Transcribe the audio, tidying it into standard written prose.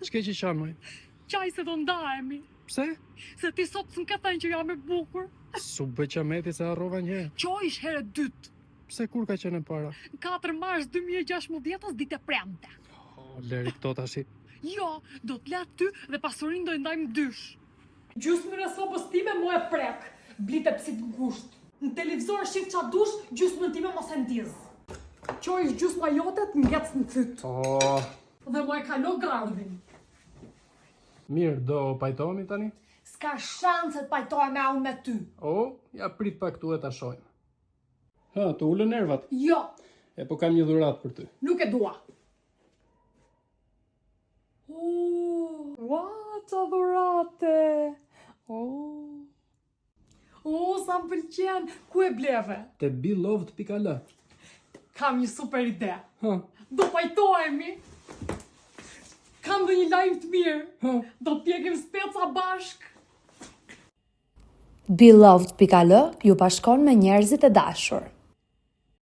Ç'ke që qanë, moj? Qaj se do ndahemi. Pse? Se ti sot s'm ke thënë që jam e bukur. Su bë qameti se harrova një herë. Qoj ish herë dytë. Pse kur ka qenë e para? 4 mars 2016 ditë e premte. Leri këto tashi. Jo, do t'let ty dhe pasurinë do i ndajmë dysh. Gjysmën e sopës time mu e prek, blite psit ngusht. Në televizor shif qa dush, gjysmën time mos e ndiz. Qoj ish gjysma jotet ngec në cyt. Dhe mu e kalo gardhin. Mirë, do pajtohemi tani? S'ka shanse të pajtohem me unë me ty. Ja prit pak tu e ta shojmë. Ha, të ullën nervat. Jo, E po kam një dhuratë për ty. nuk e dua. Ua, qa dhurate. Sa më pëlqen. Ku e bleve? Te beloved.al. Kam një super ide. Ha, Do pajtohemi. Kam dhe një lajm të mirë. ha. Do t'pjekim speca bashk. Beloved.al ju bashkon me njerëzit e dashur.